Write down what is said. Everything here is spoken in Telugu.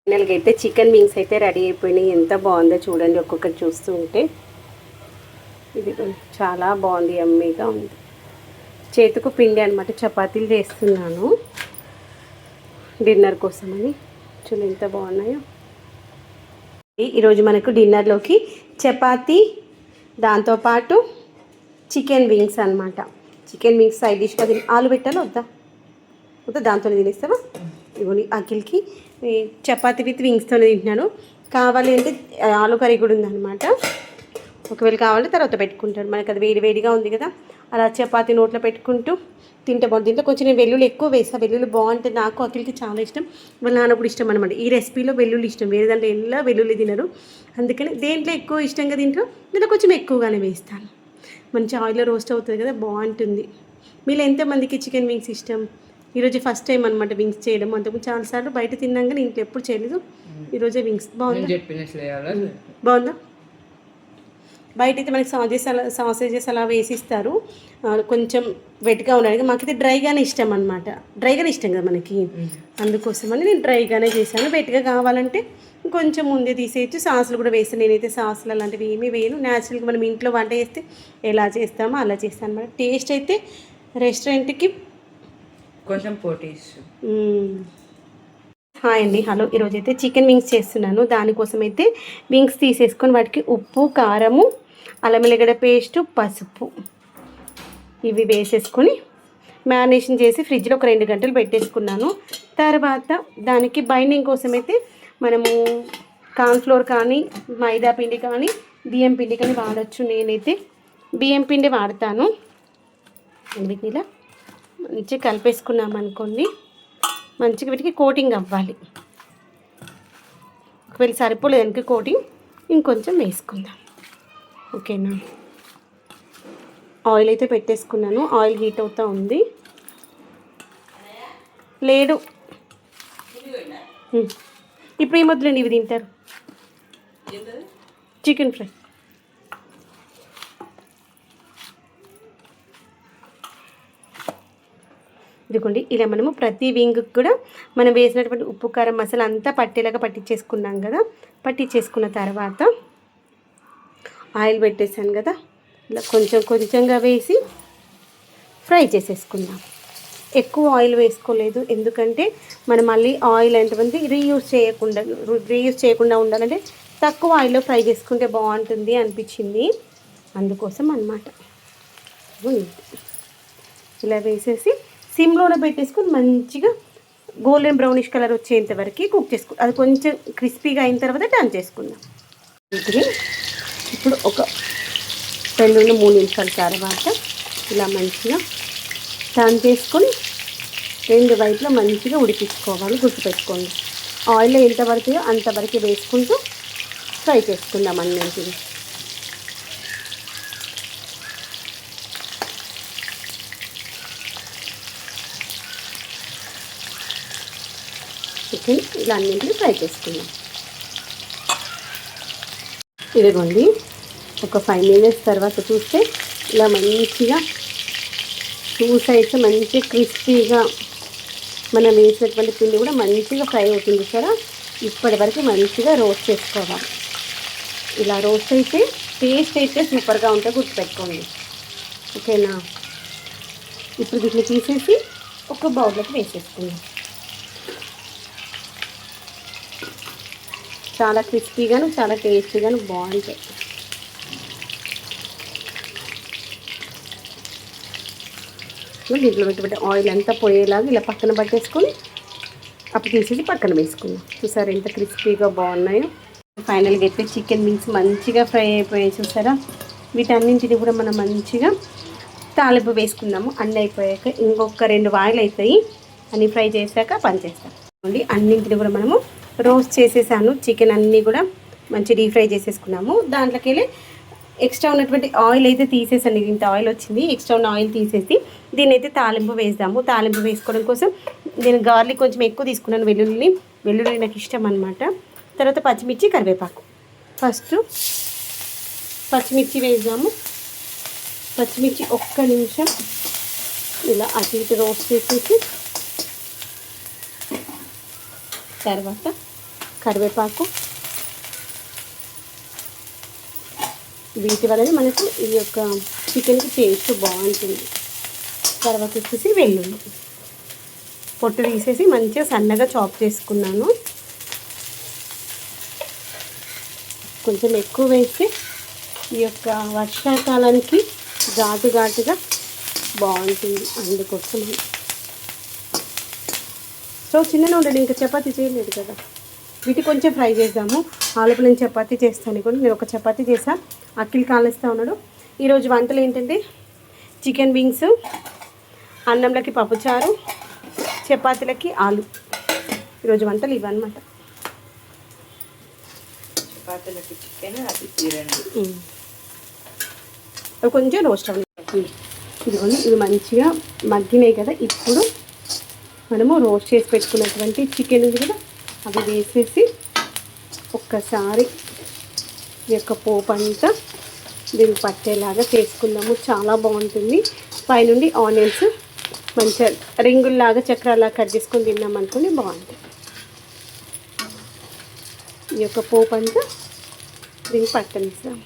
ఫైనల్గా అయితే చికెన్ వింగ్స్ అయితే రెడీ అయిపోయినాయి. ఎంత బాగుందో చూడండి, ఒక్కొక్కటి చూస్తూ ఉంటే. ఇది చాలా బాగుంది, యమ్మీగా ఉంది. చేతుకు పిండి అనమాట, చపాతీలు చేస్తున్నాను డిన్నర్ కోసమని. చూడండి ఎంత బాగున్నాయో. ఈరోజు మనకు డిన్నర్లోకి చపాతీ, దాంతోపాటు చికెన్ వింగ్స్ అనమాట. చికెన్ వింగ్స్ సైడ్ డిష్గా ఆలు పెట్టాలి వద్దా? వద్దా, దాంతో తినేస్తావా? ఇవ్వండి అఖిల్కి చపాతీ విత్ వింగ్స్తోనే తింటున్నాను. కావాలి అంటే ఆలు కర్రీ కూడా ఉందన్నమాట. ఒకవేళ కావాలంటే తర్వాత పెట్టుకుంటాడు. మనకి అది వేడి వేడిగా ఉంది కదా, అలా చపాతీ నోట్లో పెట్టుకుంటూ తింటే బాగుంది. దీంట్లో కొంచెం నేను వెల్లుల్లి ఎక్కువ వేసా. వెల్లుల్లి బాగుంటుంది, నాకు అఖిల్కి చాలా ఇష్టం, వాళ్ళ నాన్న కూడా ఇష్టం అనమాట. ఈ రెసిపీలో వెల్లుల్లి ఇష్టం, వేరే దాంట్లో ఎలా వెల్లుల్లి తినరు. అందుకని దేంట్లో ఎక్కువ ఇష్టంగా తింటారు, దీంట్లో కొంచెం ఎక్కువగానే వేస్తాను. మంచి ఆయిల్లో రోస్ట్ అవుతుంది కదా, బాగుంటుంది. మీరు ఎంతమందికి చికెన్ వింగ్స్ ఇష్టం? ఈరోజు ఫస్ట్ టైం అనమాట వింగ్స్ చేయడం. అంతకుముందు చాలాసార్లు బయట తిన్నాక నేను ఇంట్లో ఎప్పుడు చేయలేదు. ఈరోజే వింగ్స్. బాగుందా? బయట అయితే మనకి సాసేజెస్ అలా వేసిస్తారు, కొంచెం వెట్గా ఉండడానికి. మాకైతే డ్రైగానే ఇష్టం అనమాట. డ్రైగానే ఇష్టం కదా మనకి, అందుకోసమని నేను డ్రైగానే చేశాను. వెట్గా కావాలంటే కొంచెం ముందే తీసేయచ్చు. సాసులు కూడా వేస్తాను. నేనైతే సాసులు అలాంటివి ఏమీ వేయను. న్యాచురల్గా మనం ఇంట్లో వంట చేస్తే ఎలా చేస్తామో అలా చేస్తాను అనమాట. టేస్ట్ అయితే రెస్టారెంట్కి కొంచెం పోటీ. హాయ్ అండి, హలో. ఈరోజు అయితే చికెన్ వింగ్స్ చేస్తున్నాను. దానికోసం అయితే వింగ్స్ తీసేసుకొని వాటికి ఉప్పు, కారము, అల్లం వెల్లిగడ్డ పేస్టు, పసుపు ఇవి వేసేసుకొని మ్యారినేషన్ చేసి ఫ్రిడ్జ్లో ఒక 2 గంటలు పెట్టేసుకున్నాను. తర్వాత దానికి బైండింగ్ కోసం అయితే మనము కార్న్ఫ్లోర్ కానీ, మైదా పిండి కానీ, బియ్యం పిండి కానీ వాడచ్చు. నేనైతే బియ్యం పిండి వాడతాను. వీటిని ఇలా మంచిగా కలిపేసుకున్నాం అనుకోండి, మంచిగా వీటికి కోటింగ్ అవ్వాలి. ఒకవేళ సరిపోలేదానికి కోటింగ్ ఇంకొంచెం వేసుకుందాం, ఓకేనా? ఆయిల్ అయితే పెట్టేసుకున్నాను. ఆయిల్ హీట్ అవుతూ ఉంది. లేడు ఇప్పుడు ఏమొద్దులేండి, ఇవి తింటారు. Chicken fry. ఇదిగోండి, ఇలా మనము ప్రతి వింగ్కి కూడా మనం వేసినటువంటి ఉప్పు, కారం, మసాలా అంతా పట్టేలాగా పట్టించేసుకున్నాం కదా. పట్టించేసుకున్న తర్వాత ఆయిల్ పెట్టేసాను కదా, ఇలా కొంచెం కొంచెంగా వేసి ఫ్రై చేసేసుకుందాం. ఎక్కువ ఆయిల్ వేసుకోలేదు, ఎందుకంటే మనం మళ్ళీ ఆయిల్ ఎంతమంది రీయూజ్ చేయకుండా ఉండాలంటే తక్కువ ఆయిల్లో ఫ్రై చేసుకుంటే బాగుంటుంది అనిపించింది, అందుకోసం అన్నమాట. ఇలా వేసేసి సిమ్లోనే పెట్టేసుకొని మంచిగా గోల్డెన్ బ్రౌనిష్ కలర్ వచ్చేంత వరకు కుక్ చేసుకో. అది కొంచెం క్రిస్పీగా అయిన తర్వాత టర్న్ చేసుకుందాం. ఇప్పుడు ఒక 2-3 నిమిషాల తర్వాత ఇలా మంచిగా టర్న్ చేసుకొని 2 వైపులా మంచిగా ఉడికించుకోవాలి. గుర్తుపెట్టుకోండి, ఆయిల్లో ఎంత పడుతుందో అంతవరకు వేసుకుంటూ ఫ్రై చేసుకుందాం అన్నింటిని. చికెన్ ఇలా అన్నింటినీ ఫ్రై చేసుకుందాం. ఇదిగోండి, ఒక 5 మినిట్స్ తర్వాత చూస్తే ఇలా మంచిగా 2 సైడ్స్ మంచిగా క్రిస్పీగా మనం వేసినటువంటి పిండి కూడా మంచిగా ఫ్రై అవుతుంది కదా. ఇప్పటి వరకు మంచిగా రోస్ట్ చేసుకోవాలి. ఇలా రోస్ట్ అయితే టేస్ట్ అయితే సూపర్గా ఉంటే గుర్తుపెట్టుకోండి, ఓకేనా? ఇప్పుడు వీటిని తీసేసి ఒక బౌల్లోకి వేసేసుకుందాం. చాలా క్రిస్పీగాను చాలా టేస్టీగాను బాగుంటాయి. దీంట్లో పెట్టి ఆయిల్ అంతా పోయేలాగా ఇలా పక్కన పట్టేసుకొని అప్పుడు తీసేసి పక్కన వేసుకుందాం. చూసారా ఎంత క్రిస్పీగా బాగున్నాయో. ఫైనల్గా అయితే చికెన్ వింగ్స్ మంచిగా ఫ్రై అయిపోయాయి చూసారా. వీటన్నింటిని కూడా మనం మంచిగా తాలింపు వేసుకుందాము. అన్నీ అయిపోయాక ఇంకొక 2 వాయిలు అవుతాయి. అన్నీ ఫ్రై చేశాక పని చేస్తాం. అన్నింటిని కూడా మనము రోస్ట్ చేసేసాను. చికెన్ అన్నీ కూడా మంచి డీప్ ఫ్రై చేసేసుకున్నాము. దాంట్లోకి వెళ్ళి ఎక్స్ట్రా ఉన్నటువంటి ఆయిల్ అయితే తీసేసాను. ఇంత ఆయిల్ వచ్చింది, ఎక్స్ట్రా ఉన్న ఆయిల్ తీసేసి దీన్ని అయితే తాలింపు వేద్దాము. తాలింపు వేసుకోవడం కోసం నేను గార్లిక్ కొంచెం ఎక్కువ తీసుకున్నాను. వెల్లుల్లి నాకు ఇష్టం అనమాట. తర్వాత పచ్చిమిర్చి, కరివేపాకు. ఫస్ట్ పచ్చిమిర్చి వేద్దాము. పచ్చిమిర్చి ఒక్క నిమిషం ఇలా అటు ఇటు రోస్ట్ చేసేసి తర్వాత కరివేపాకు. వీటి వలన మనకు ఈ యొక్క చికెన్కి టేస్ట్ బాగుంటుంది. తర్వాత వచ్చేసి వెల్లుల్లి పొట్టు తీసేసి మంచిగా సన్నగా చాప్ చేసుకున్నాను. కొంచెం ఎక్కువ వేస్తే ఈ యొక్క వర్షాకాలానికి ఘాటుగా బాగుంటుంది, అందుకోసం. సో చిన్న ఉండదు, ఇంకా చపాతీ చేయలేదు కదా. వీటి కొంచెం ఫ్రై చేద్దాము. ఆలోపు నేను చపాతీ చేస్తాను కూడా. నేను ఒక చపాతీ చేసాను, అఖిల్ కాలుస్తూ ఉన్నాడు. ఈరోజు వంటలు ఏంటంటే చికెన్ వింగ్స్, అన్నంలోకి పప్పుచారు, చపాతీలకి ఆలు. ఈరోజు వంటలు ఇవన్నమాట. చపాతీలకి చికెన్, అది రెండు. అవి కొంచెం రోస్ట్ అవ్వాలి. ఇదిగోండి, ఇవి మంచిగా మగ్గినాయి కదా. ఇప్పుడు మనము రోస్ట్ చేసి పెట్టుకున్నటువంటి చికెన్ ఉంది కదా, అవి వేసేసి ఒక్కసారి ఈ యొక్క పోపు అంతా దీన్ని పట్టేలాగా చేసుకుందాము. చాలా బాగుంటుంది. పైనుండి ఆనియన్స్ మంచిగా రింగుల్లాగా చక్రాలాగా కట్ చేసుకొని తిన్నాం అనుకుని బాగుంటుంది. ఈ యొక్క పోపు అంతా దీన్ని పట్టనిస్తాం.